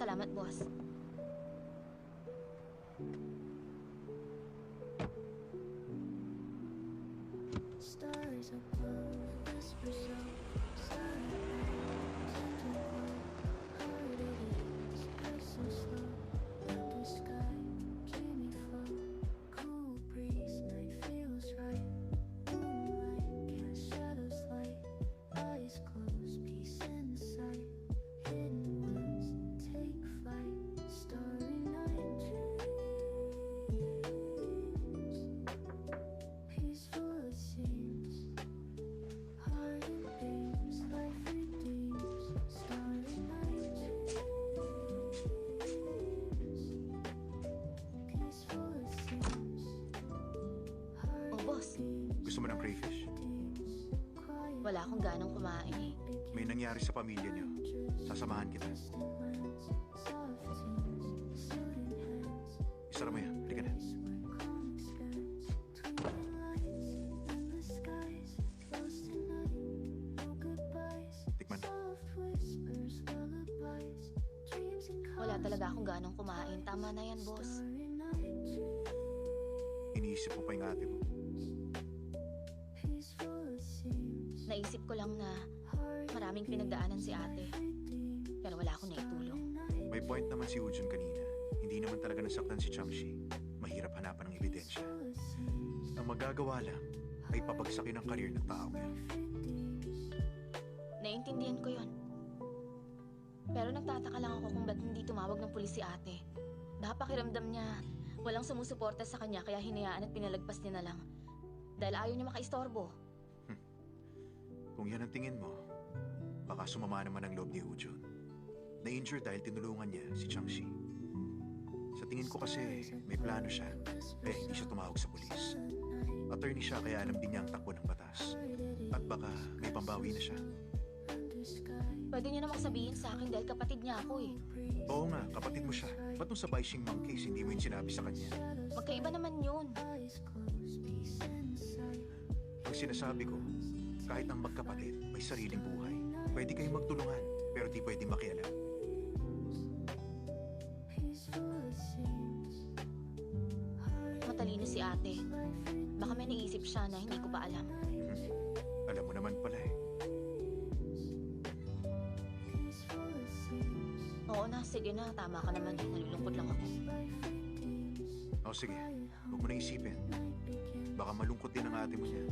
Salamat, boss. Stars above, whispers of silence, gentle glow, heart at ease, breath so slow, let the sky keep me flow, cool breeze, night feels right, moonlight cast shadows light, eyes closed, peace in sight, hidden woods take flight, starry night dreams, peaceful it seems. Heart and beams, life redeems, starry night dreams. Peaceful it seems. Heart Oh, boss. Gusto mo ng crayfish? redeems, quiet Wala akong ganong kumain eh. May nangyari sa pamilya niyo. Sasamahan kita. lands, soft tunes, soothing hands. Isara mo yan. Halika na. Where calm expands, twinkling lights in the skies, lost in night, no goodbyes. Tikman na. Soft whispers, lullabies, dreams and Wala colors. talaga akong ganong kumain. Tama na yan, boss. Starry night dreams, Iniisip mo pa yung ate mo. peaceful it seems. Naisip ko lang na Heart maraming pinagdaanan si ate. redeems, Pero wala akong naitulong. May point naman si Ujun kanina. Hindi naman talaga nasaktan si Changshi. Mahirap hanapan ng ebidensya. peaceful it seems. Ang magagawa lang ay pabagsakin ang karir ng tao yan. Life redeems, Naiintindihan ko yon. Pero nagtataka lang ako kung ba't hindi tumawag ng pulis si ate. Baka pakiramdam niya walang sumusuporta sa kanya kaya hinayaan at pinalagpas niya na lang. Dahil ayaw niya makaistorbo. Kung yan ang tingin mo, baka sumama naman ang loob ni Ujun. Na-injure dahil tinulungan niya si Changshi. Sa tingin ko kasi may plano siya, kaya hindi siya tumawag sa pulis. Attorney siya kaya alam din niya ang takbo ng batas. At baka may pambawi na siya. under sky, Pwede niya namang sabihin sa akin dahil kapatid niya ako eh. breeze, Oo nga, kapatid mo siya. Ba't nung sa Baishing Monkeys, hindi mo yung sinabi sa kanya? shadows, Magkaiba naman yun. eyes closed, peace in sight. Ang sinasabi ko, kahit ang magkapatid may sariling buhay. Pwede kayong magtulungan, pero di pwede makialam. Peaceful it seems. Heart Matalino si ate. life Baka may naisip siya na hindi ko pa alam. Alam mo naman pala eh. peaceful it seems. Oo na, sige na. Tama ka naman. Nalulungkot lang ako. Life redeems. O sige, huwag mo na isipin. Night begins. Baka malungkot din ang ate mo niya.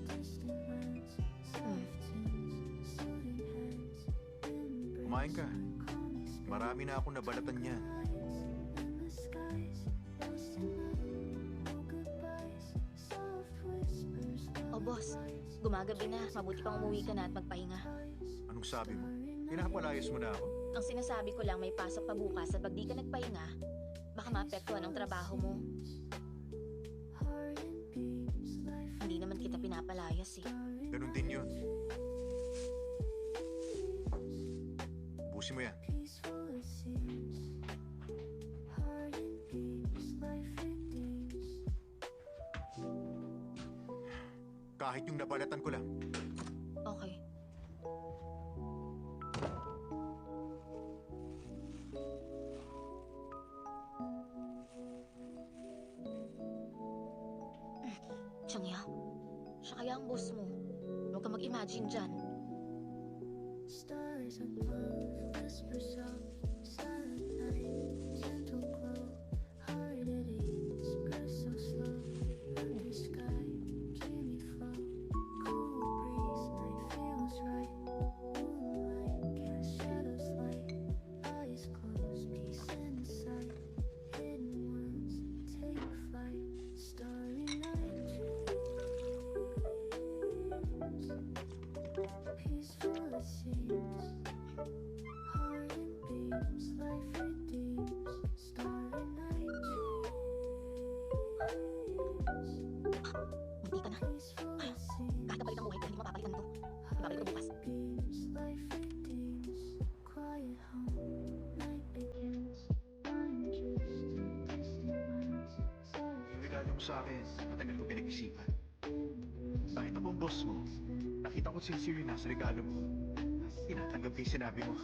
Distant lands. Soft tunes. Soothing hands. Embrace. Kumain ka. Calm expanse. Marami na akong nabalatan niyan. Lights in the skies. Lost in night. No goodbyes. Soft whispers. O boss, gumagabi na. Mabuti pang umuwi ka na at magpahinga. Anong sabi mo? Pinapalayas mo na ako. Ang sinasabi ko lang may pasok pa bukas at pag di ka nagpahinga, baka maapektuhan ang trabaho mo. Heart and beams. Life Hindi naman kita pinapalayas eh. Ganun din yun. Ubusin mo yan. peaceful it seems. Heart and beams. Life redeems. Kahit yung nabalatan ko lang. Okay. Changya, siya kaya ang boss mo. Huwag ka mag-imagine dyan. Stars above, whispers of silent night, gentle glow, heart at ease, breath so slow, under sky, dreamy flow, cool breeze, night feels right, moonlight cast shadows light, eyes closed, peace in sight, hidden worlds take flight, starry night dreams. Peaceful it seems. Heart and beams, life redeems. Starry night dreams. Munti ka na. Peaceful it seems. Kahit kapalit ang buhay ko, hindi mo mapapalitan to. Ibabalik ko bukas. Beams, life redeems. Quiet home, night begins. Mind drifts to distant lands. Soft Regalo mo sa akin, matagal ko pinag-isipan. Kahit ako ang boss mo, nakita ko sincere na sa regalo mo. Tinatanggap ko yung sinabi mo.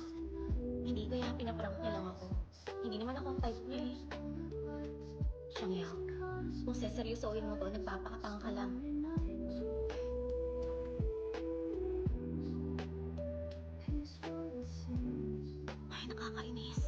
Hindi kaya pinaprank niya lang ako. Hindi naman ako ang type niya eh. Changyao, kung seseryosohin mo to, nagpapakatanga ka lang. Ay, nakakainis.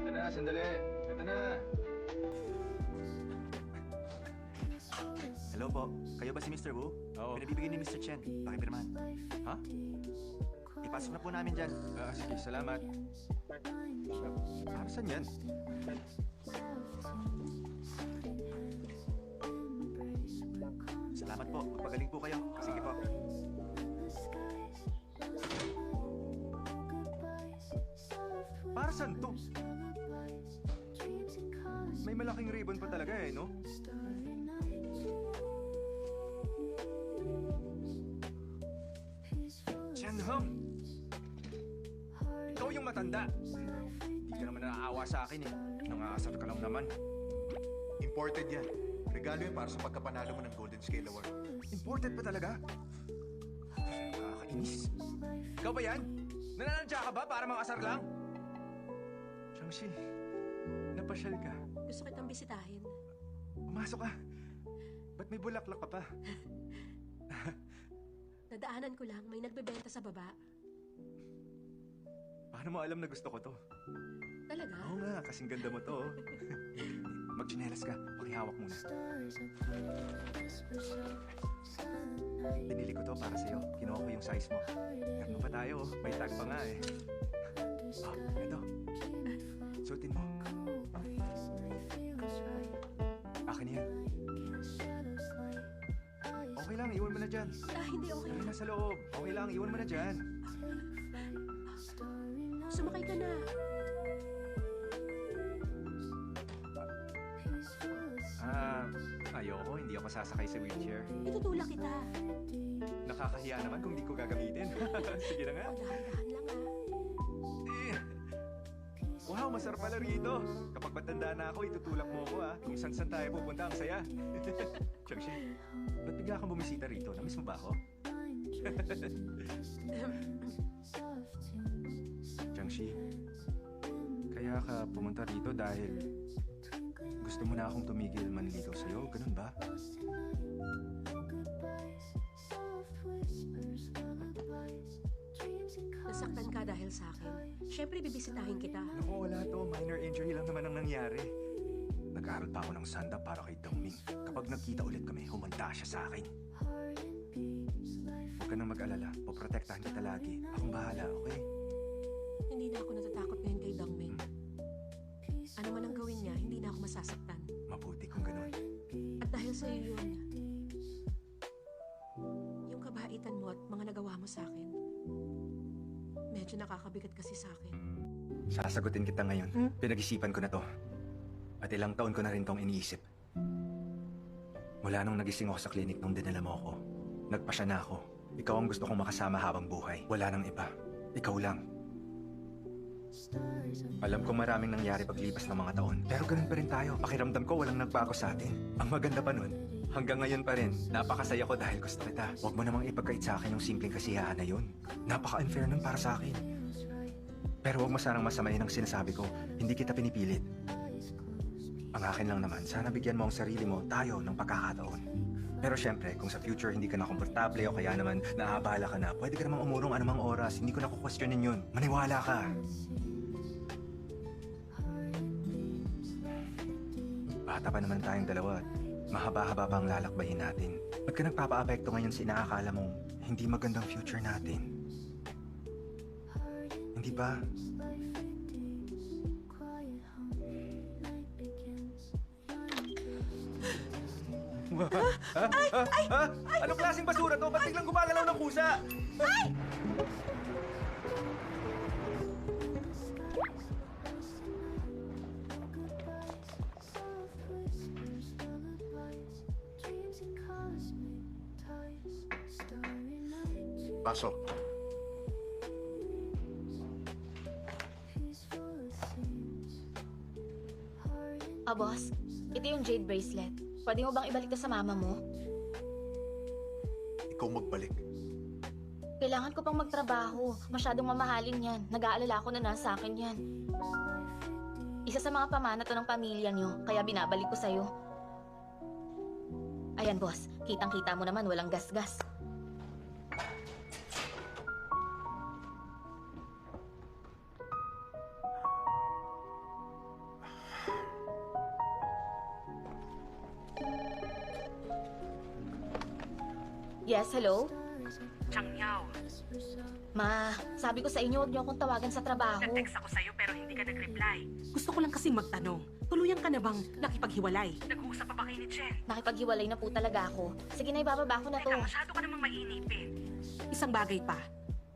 Ito na, sandali. Ito na. Hello po. Kayo ba si Mr. Wu? Oo. Pinabibigyan ni Mr. Chen. Pakipirmahan. Ha? Ipasok na po namin dyan. Sige, salamat. Para saan yan? Salamat po. Magpagaling po kayo. Sige po. Para saan to? May malaking ribbon pa talaga eh, no? Chen Hong! Ikaw yung matanda. Hindi ka naman naaawa sa akin eh. Nangaasar ka lang naman. Imported yan. Regalo yan para sa pagkapanalo mo ng Golden Scale Award. Imported pa talaga? Nakakainis. Ikaw ba yan? Nananadya ka ba para makasar lang? Changxi, napasyal ka. Gusto kitang bisitahin. Pumasok ka. Ba't may bulaklak ka pa? Nadaanan ko lang, may nagbebenta sa baba. Paano mo alam na gusto ko to? Talaga? Oo nga, kasing ganda mo to. Magchinelas ka, pakihawak muna. Pinili ko to para sa'yo. Kinuha ko yung size mo. Meron pa tayo, may tag pa nga eh. Ah, eto. Suotin mo. Akin yan. Okay lang, iwan mo na dyan. Hindi okay. Ay, nasa loob. Okay lang, iwan mo na dyan. Sumakay ka na. Ayoko. Hindi ako sasakay sa wheelchair. Itutulak kita. Nakakahiya naman kung di ko gagamitin. Sige na nga. O, dahan-dahan lang Eh. Wow, masarap pala rito. Kapag matanda na ako, itutulak mo ako Kung saan tayo pupunta, ang saya. Changxi, ba't bigla kang bumisita rito? Namiss mo ba ako? Changxi, kaya ka pumunta rito dahil gusto mo na akong tumigil manligaw sa'yo, ganun ba? Nasaktan ka dahil sa akin. Siyempre, bibisitahin kita. Naku, wala to. Minor injury lang naman ang nangyari. Nag-aaral pa ako ng sanda para kay Dongming. Kapag nagkita ulit kami, humanda siya sa akin. Huwag ka nang mag-alala. Poprotektahan kita lagi. Akong bahala, okay? Hindi na ako natatakot ngayon kay Dongming. Ano man ang gawin niya, hindi na ako masasaktan. Mabuti kung ganun. At dahil sa iyo yun, yung kabaitan mo at mga nagawa mo sa akin, medyo nakakabigat kasi sa akin. Sasagutin kita ngayon. Pinag-isipan ko na to. At ilang taon ko na rin tong iniisip. Mula nung nagising ako sa klinik nung dinala mo ako, nagpasya na ako. Ikaw ang gusto kong makasama habang buhay. Wala nang iba. Ikaw lang. Alam ko maraming nangyari paglipas ng mga taon. Pero ganun pa rin tayo. Pakiramdam ko walang nagbago sa atin. Ang maganda pa nun, hanggang ngayon pa rin, napakasaya ko dahil gusto kita. Huwag mo namang ipagkait sa akin yung simpleng kasiyahan na yun. Napaka-unfair nun para sa akin. Pero huwag mo sanang masamayin ang sinasabi ko. Hindi kita pinipilit. Ang akin lang naman, sana bigyan mo ang sarili mo, tayo, ng pagkakataon. Pero syempre, kung sa future hindi ka na komportable o kaya naman naabala ka na, pwede ka namang umurong anumang oras. Hindi ko na kukwestiyonin yun. Maniwala ka. Bata pa naman tayong dalawa. Mahaba-haba pa ang lalakbayin natin. Ba't ka nagpapa-apekto ngayon sa inaakala mong hindi magandang future natin? Hindi ba? Anong klaseng basura to? Ba't biglang gumagalaw ng kusa? Pasok. Boss, ito yung jade bracelet. Pwede mo bang ibalik to sa mama mo? Ikaw magbalik. Kailangan ko pang magtrabaho. Masyadong mamahalin yan. Nag-aalala ko na nasa akin yan. Isa sa mga pamana to ng pamilya niyo, kaya binabalik ko sa'yo. Ayan, boss. Kitang-kita mo naman, walang gas-gas. Yes, hello? Changyao, Ma, sabi ko sa inyo, huwag niyo akong tawagan sa trabaho. nag-text ako sa'yo pero hindi ka nag-reply. Gusto ko lang kasing magtanong, tuluyan ka na bang nakipaghiwalay? Nag-uusap pa ba kayo ni Chen? Nakipaghiwalay na po talaga ako. Sige na, ibababa ko na to. Masyado ka namang mainipin. Isang bagay pa.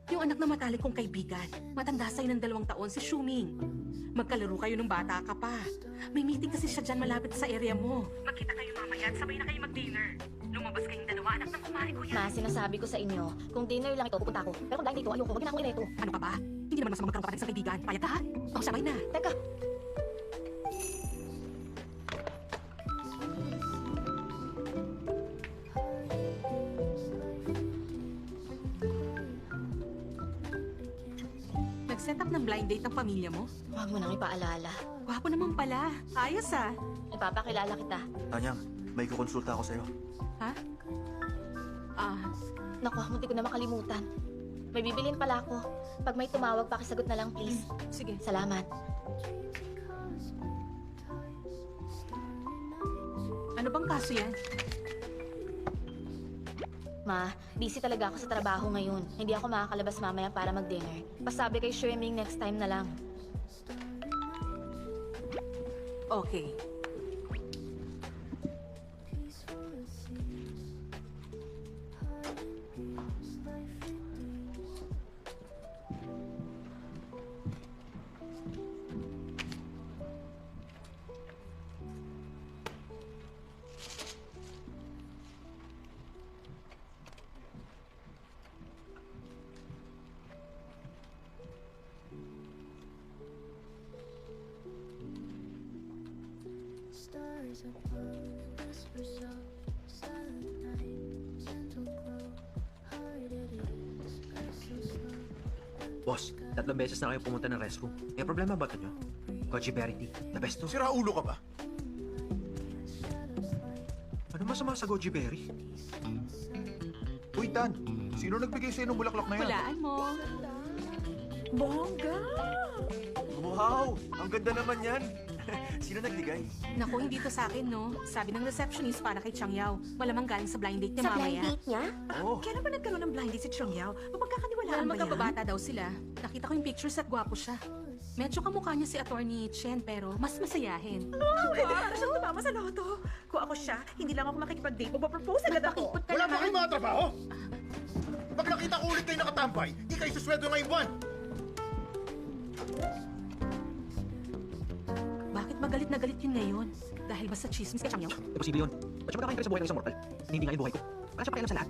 Yung anak na matalik kong kaibigan, matanda sa'yo ng 2 taon, si Shuming. Magkalaro kayo nung bata ka pa. May meeting kasi siya dyan malapit sa area mo. Magkita kayo mamaya at sabay na kayo mag-dinner. Lumabas kayong dalawa, anak ng kumari ko yan. Ma, sinasabi ko sa inyo, kung dinner lang ito, pupunta ako. Pero kung dahil dito, ayoko, huwag na akong ireto. Ano ka ba? Hindi naman masama magkaroon ka pa rin sa kaibigan. Payag ka ha? O, sabay na. Teka, Nag-set up ng blind date ang pamilya mo? huwag mo nang ipaalala. Gwapo naman pala. Ayos ah. Ipapakilala kita. Tanyang, may kukonsulta ako sa'yo. Ha? Ah, Naku, munti ko na makalimutan. May bibilin pala ako. Pag may tumawag, pakisagot na lang, please. sige. Salamat. Ano bang kaso yan? Ma, busy talaga ako sa trabaho ngayon. Hindi ako makakalabas mamaya para mag-dinner. Pasabi kay Swimming next time na lang. Okay. Stars above, whispers of silent night, gentle glow, heart at ease, eyes so slow. Boss, 3 beses na kayo pumunta ng restroom. May problema ba ito nyo? Goji Berry Tea, the best to. Sira ulo ka ba? Ano masama sa Goji Berry? Uy, Dan. Sino nagbigay sa'yo ng bulaklak na yan? Hulaan mo. Bongga! Wow! Ang ganda naman yan! Sino nagbigay? Naku, hindi to sa akin, no? Sabi ng receptionist para kay Changyao. Malamang galing sa blind date niya mamaya. niya? Oo. Kailan ba nagkaroon ng blind date si Changyao? Mapagkakaniwalaan ba yan? Magkababata daw sila. Nakita ko yung pictures at gwapo siya. Medyo kamukha niya si Attorney Chen pero mas masayahin. Para siyang tumama sa loto. Kung ako siya, hindi lang ako makikipag-date. Magpapropose agad ako. Nagpakipot ka Wala naman. pa kayong mga trabaho? Pag nakita ko ulit kayo nakatampay, di kayo susweldo ngayong buwan. Bakit ba galit na galit yun ngayon? Dahil ba sa chismis kay Changyao? Imposible yun. Ba't siya magkakain sa buhay ng isang mortal? Hindi nga yung buhay ko. Wala siya pakialam sa lahat.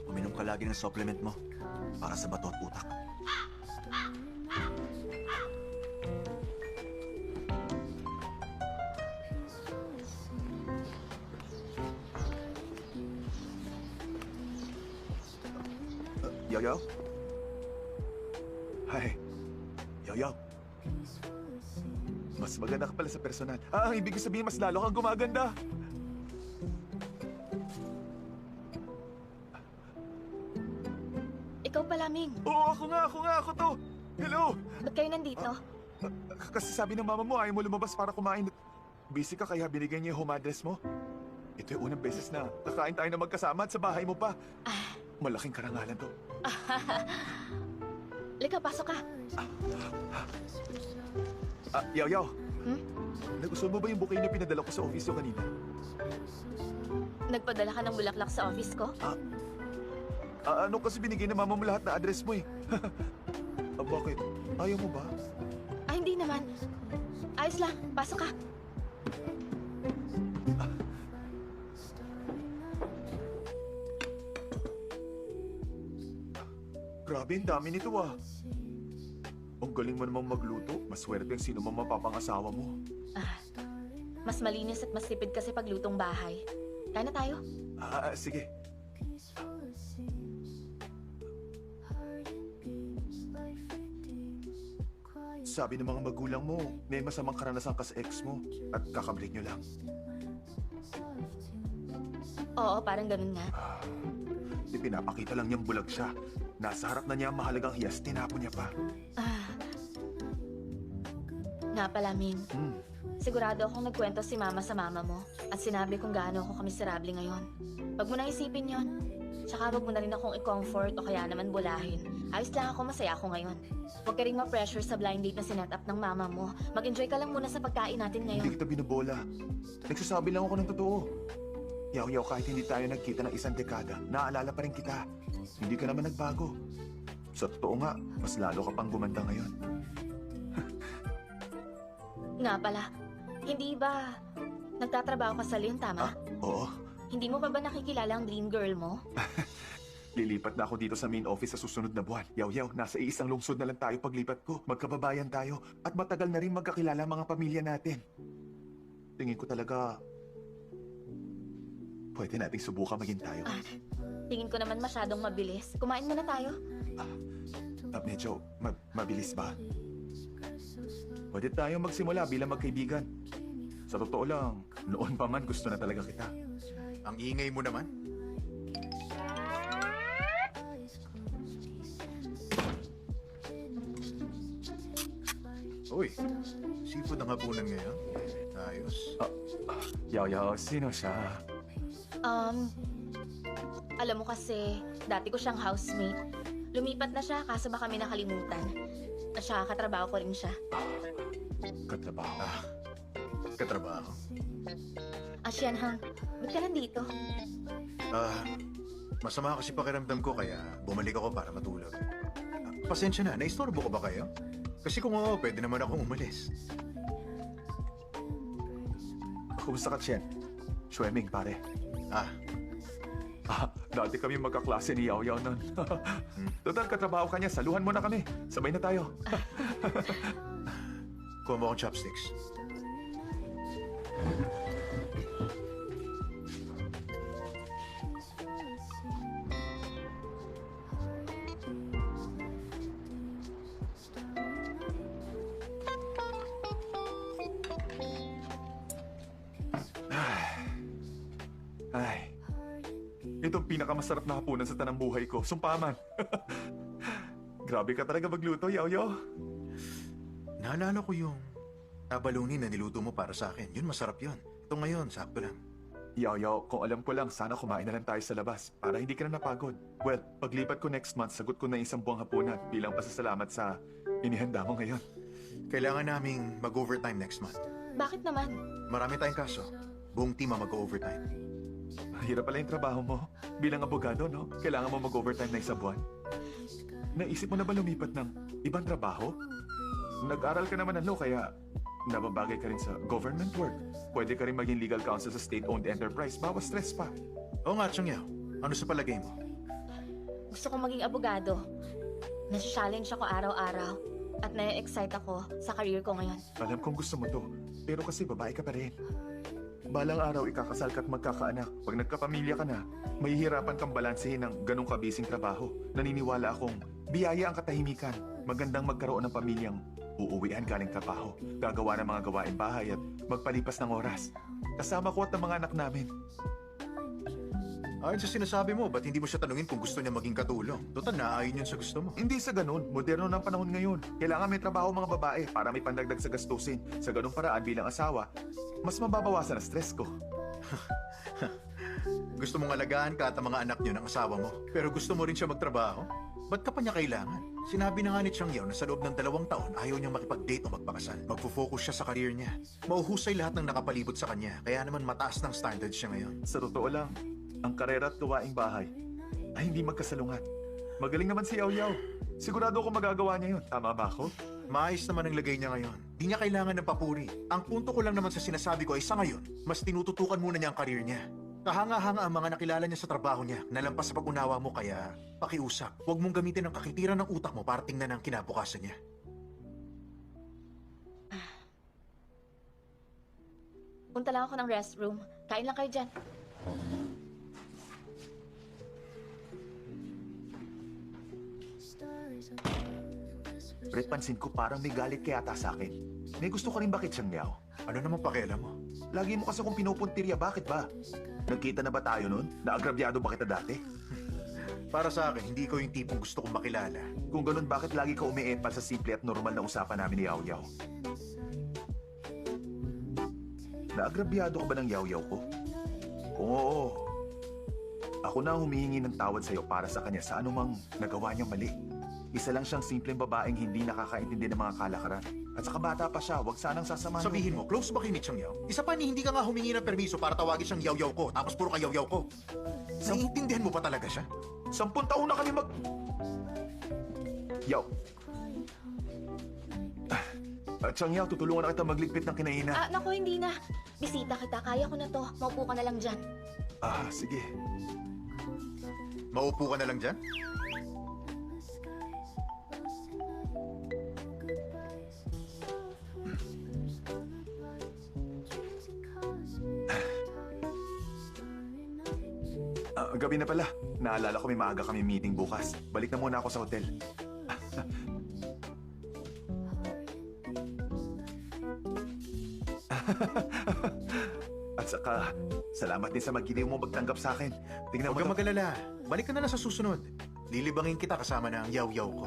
Uminom ka lagi ng supplement mo para sa bato at utak. Yo-yo? Hi. Yo-yo? Mas maganda ka pala sa personal. Ang ibig sabihin, mas lalo kang gumaganda. Ikaw pala, Ming. Oo, ako to. Hello. Ba't kayo nandito? Kasi sabi ng mama mo, ayaw mo lumabas para kumain. Busy ka kaya binigay niya yung home address mo. Ito yung unang beses na kakain tayo na magkasama at sa bahay mo pa. Malaking karangalan to. Lika, pasok ka. Yaw. Hmm? Nagustuhan mo ba yung bouquet na pinadala ko sa office ko kanina? Nagpadala ka ng bulaklak sa office ko? Ano kasi binigay ng mama mo lahat na address mo eh. Bakit? Ayaw mo ba? Hindi naman. Ayos lang, pasok ka. Grabe, ang dami nito ah. Ang galing mo namang magluto. Maswerte ang sino man mapapangasawa mo. Mas malinis at mas tipid kasi paglutong bahay. Kaya na tayo. Sige. Sabi ng mga magulang mo, may masamang karanasan ka sa ex mo at kakablik nyo lang. Oo, parang ganun nga. Pinapakita lang niyang bulag siya. Nasa harap na niya ang mahalagang hiyas, tinapon niya pa. Nga pala, Ming. Sigurado akong nagkwento si Mama sa mama mo at sinabi kung gaano ako kamiserable ngayon. Wag mo nang isipin yon. Tsaka wag mo na rin akong i-comfort o kaya naman bulahin. Ayos lang ako, masaya ako ngayon. Huwag ka rin ma-pressure sa blind date na sinet up ng mama mo. Mag-enjoy ka lang muna sa pagkain natin ngayon. Hindi kita binubola. Nagsasabi lang ako ng totoo. Yaw, kahit hindi tayo nagkita ng isang dekada, naaalala pa rin kita. Hindi ka naman nagbago. Sa totoo nga, mas lalo ka pang gumanda ngayon. Nga pala, hindi ba nagtatrabaho ka sa Leon, tama? Oo. Hindi mo pa ba nakikilala ang dream girl mo? Lilipat na ako dito sa main office sa susunod na buwan. Yaw, nasa iisang lungsod na lang tayo paglipat ko. Magkababayan tayo at matagal na rin magkakilala ang mga pamilya natin. Tingin ko talaga, pwede nating subukan maging tayo. Tingin ko naman masyadong mabilis. Kumain muna tayo. Medyo mabilis ba? Pwede tayo magsimula bilang magkaibigan. Sa totoo lang, noon pa man gusto na talaga kita. Ang ingay mo naman. Uy, sipod ang hapunan ngayon. Ayos. Yaw, sino siya? Alam mo kasi, dati ko siyang housemate. Lumipat na siya kaso baka kami nakalimutan. At siya, katrabaho ko rin siya. Katrabaho. Katrabaho. Sian Hang, ba't ka nandito? Masama kasi pakiramdam ko kaya bumalik ako para matulog. Pasensya na, naistorbo ko ba kayo? Kasi kung oo, pwede naman akong umalis. Kumusta ka, Chen? Swimming, pare. Dati kami magkaklase ni Yaw nun. Total, katrabaho ka niya. Saluhan mo na kami. Sabay na tayo. Kuha mo akong chopsticks. Itong pinakamasarap na hapunan sa tanang buhay ko. Sumpaman. Grabe ka talaga magluto, Yaw. Naalala ko yung abalone na niluto mo para sa akin. Yun, masarap yun. Ito ngayon, sakto lang. Yaw, kung alam ko lang, sana kumain na lang tayo sa labas para hindi ka na napagod. Well, paglipat ko next month, sagot ko na isang buwang hapunan bilang pasasalamat sa inihanda mo ngayon. Kailangan naming mag-overtime next month. Bakit naman? Marami tayong kaso. Buong team ang mag-overtime. Hirap pala yung trabaho mo. Bilang abogado, no? Kailangan mo mag-overtime na isang buwan. Naisip mo na ba lumipat ng ibang trabaho? Nag-aral ka naman ng law, kaya nababagay ka rin sa government work. Pwede ka rin maging legal counsel sa state-owned enterprise. Bawas stress pa. Oo nga, Changyaw. Ano sa palagay mo? Gusto kong maging abogado. Nasi-challenge ako araw-araw. At na-excite ako sa career ko ngayon. Alam kong gusto mo to. Pero kasi babae ka pa rin. Balang araw ikakasal ka at magkakaanak. Pag nagkapamilya ka na, mahihirapan kang balansehin ng ganong kabising trabaho. Naniniwala akong biyaya ang katahimikan. Magandang magkaroon ng pamilyang Uuwian galing trabaho, gagawa ng mga gawain bahay at magpalipas ng oras. Kasama ko at ng mga anak namin. Ayon sa sinasabi mo, ba't hindi mo siya tanungin kung gusto niya maging katulong? Total, naaayon yun sa gusto mo. Hindi sa ganun, moderno ng panahon ngayon. Kailangan may trabaho mga babae para may pandagdag sa gastusin. Sa ganung paraan bilang asawa, mas mababawasan ang stress ko. Gusto mong alagaan ka at ang mga anak niyo ng asawa mo, pero gusto mo rin siya magtrabaho? Ba't ka pa niya kailangan? Sinabi na nga ni Chang Yao na sa loob ng 2 taon ayaw niyang makipag-date o magpakasal. Magfo-focus siya sa career niya. Mauhusay lahat ng nakapalibot sa kanya, kaya naman mataas ng standards siya ngayon. Sa totoo lang, ang karera at gawaing bahay ay hindi magkasalungat. Magaling naman si Yao Yao. Sigurado ako magagawa niya yun. Tama ba ako? Maayos naman ang lagay niya ngayon. Di niya kailangan ng papuri. Ang punto ko lang naman sa sinasabi ko ay sa ngayon, mas tinututukan muna niya ang career niya. Kahanga-hanga ang mga nakilala niya sa trabaho niya, nalampas sa pag-unawa mo kaya pakiusap. Huwag mong gamitin ang kakitiran ng utak mo para tingnan ang kinabukasan niya. Punta lang ako ng restroom. Kain lang kayo dyan. Stars above, whispers Brett, pansin ko parang may galit ka yata sa akin. May gusto ka rin bakit siyang Yao? Ano naman pakialam mo? Lagi mo kasi kung pinupuntirya, bakit ba? Nagkita na ba tayo nun? Naagrabyado ba kita dati? Para sa akin, hindi ko yung tipong gusto kong makilala. Kung ganun, bakit lagi ka umiepal sa simple at normal na usapan namin ni Yao Yao? Naagrabyado ka ba ng Yao Yao ko? Kung oo, ako na ang humihingi ng tawad sa'yo para sa kanya sa anumang nagawa niyang mali. Isa lang siyang simpleng babaeng hindi nakakaintindi ng mga kalakaran. At saka bata pa siya, huwag sanang sasamahan. Sabihin mo, close ba kayo ni Chang Yao? Isa pa ni hindi ka nga humingi ng permiso para tawagin siyang yaw-yaw ko, tapos puro ka yaw-yaw ko. Naiintindihan mo pa talaga siya? 10 taon na kami Yao. At Chang Yao, tutulungan na kita magligpit ng kinahina. Naku, hindi na. Bisita kita. Kaya ko na to. Maupo ka na lang dyan. Sige. Maupo ka na lang dyan? Gabi na pala. Naalala ko may maaga kami meeting bukas. Balik na muna ako sa hotel. At saka, salamat din sa magiliw mo magtanggap sa akin. Tingnan mo Huwag kang to. mag-alala. Balik ka na lang sa susunod. Lilibangin kita kasama ng yaw-yaw ko.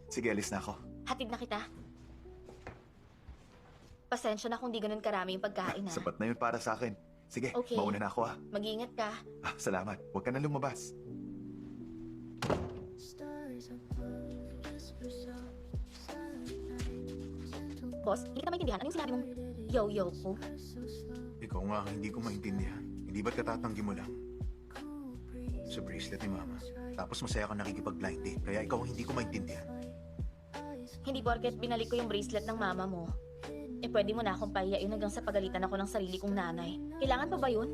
Sige, alis na ako. Hatid na kita. Pasensya na kung di ganun karami yung pagkain, ha? Sapat na yun para sa akin. Sige, Okay. mauna na ako Mag-iingat ka. Salamat. Huwag ka na lumabas. stars above, whispers of silent night, gentle Boss, hindi kita maintindihan. Ano yung sinabi mong yo-yo ko? so slow, Ikaw nga ang hindi ko maintindihan. Hindi ba't katatanggi mo lang? cool breeze, Sa bracelet ni Mama. Tapos masaya ka nakikipag-blind date. Kaya ikaw ang hindi ko maintindihan. Hindi porket binalik ko yung bracelet ng mama mo. Pwede mo na akong pahiyain hanggang sa pagalitan ako ng sarili kong nanay. Kailangan pa ba yun?